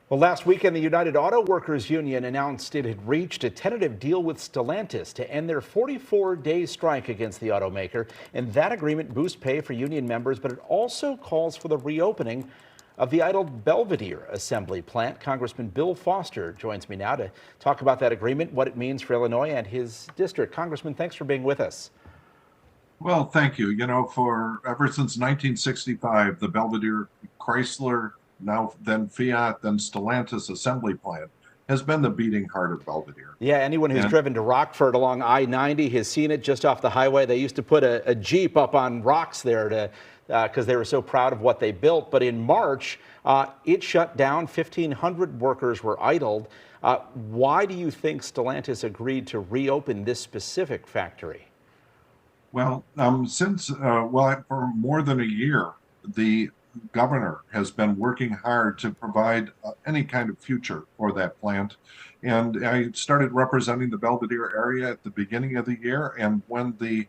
Well, last weekend, the United Auto Workers Union announced it had reached a tentative deal with Stellantis to end their 44-day strike against the automaker. And that agreement boosts pay for union members, but it also calls for the reopening of the idled Belvidere assembly plant. Congressman Bill Foster joins me now to talk about that agreement, what it means for Illinois and his district. Congressman, thanks for being with us. Well, thank you. For ever since 1965, the Belvidere Chrysler, now then Fiat, then Stellantis assembly plant has been the beating heart of Belvidere. Yeah, anyone who's And driven to Rockford along I-90 has seen it just off the highway. They used to put a Jeep up on rocks there to because they were so proud of what they built. But in March, it shut down. 1,500 workers were idled. Why do you think Stellantis agreed to reopen this specific factory? well, for more than a year, the governor has been working hard to provide any kind of future for that plant. And I started representing the Belvidere area at the beginning of the year, and when the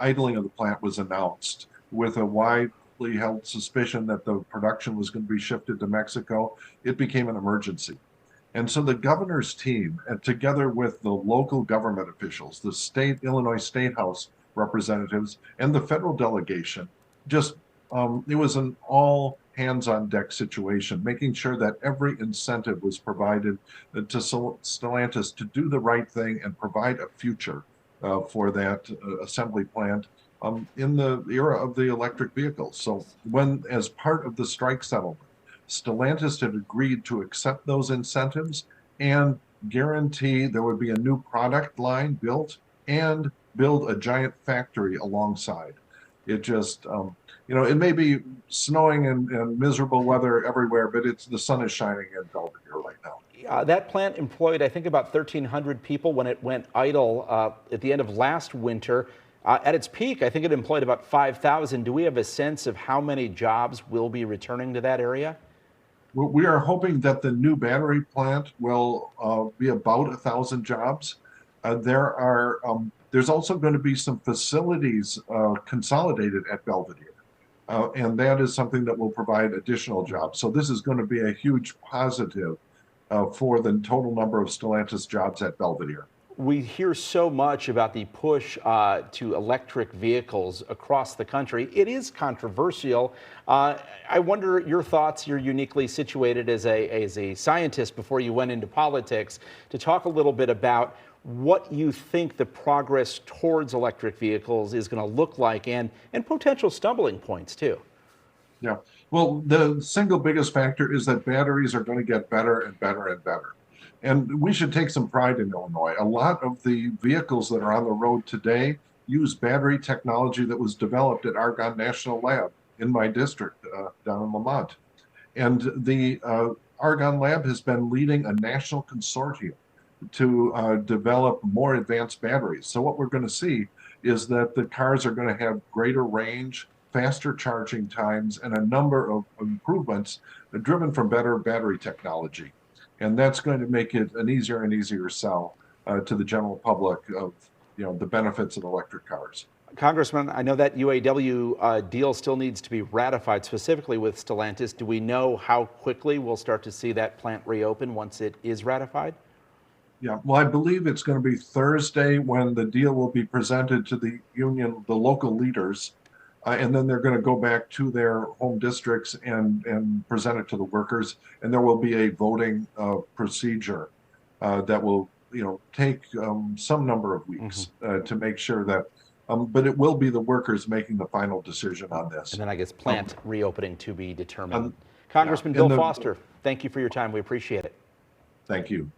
idling of the plant was announced, with a widely held suspicion that the production was going to be shifted to Mexico, it became an emergency. And so the governor's team, and together with the local government officials, the Illinois State House representatives, and the federal delegation, it was an all hands on deck situation, making sure that every incentive was provided to Stellantis to do the right thing and provide a future for that assembly plant in the era of the electric vehicles. So as part of the strike settlement, Stellantis had agreed to accept those incentives and guarantee there would be a new product line built and build a giant factory alongside. It just, it may be snowing and miserable weather everywhere, but the sun is shining in Belvidere right now. That plant employed, I think, about 1,300 people when it went idle at the end of last winter. At its peak, I think it employed about 5,000. Do we have a sense of how many jobs will be returning to that area? We are hoping that the new battery plant will be about 1,000 jobs. There's also going to be some facilities consolidated at Belvidere, and that is something that will provide additional jobs. So this is going to be a huge positive for the total number of Stellantis jobs at Belvidere. We hear so much about the push to electric vehicles across the country. It is controversial. I wonder your thoughts. You're uniquely situated as a scientist before you went into politics, to talk a little bit about what you think the progress towards electric vehicles is going to look like, and potential stumbling points too. Yeah, well, the single biggest factor is that batteries are going to get better and better and better. And we should take some pride in Illinois. A lot of the vehicles that are on the road today use battery technology that was developed at Argonne National Lab in my district down in Lamont. And the Argonne Lab has been leading a national consortium to develop more advanced batteries. So what we're going to see is that the cars are going to have greater range, faster charging times, and a number of improvements driven from better battery technology. And that's going to make it an easier and easier sell to the general public of the benefits of electric cars. Congressman, I know that UAW deal still needs to be ratified, specifically with Stellantis. Do we know how quickly we'll start to see that plant reopen once it is ratified? Yeah, well, I believe it's going to be Thursday when the deal will be presented to the union, the local leaders, and then they're going to go back to their home districts and present it to the workers. And there will be a voting procedure that will, take some number of weeks to make sure that. But it will be the workers making the final decision on this. And then I guess plant reopening to be determined. Congressman Bill Foster, thank you for your time. We appreciate it. Thank you.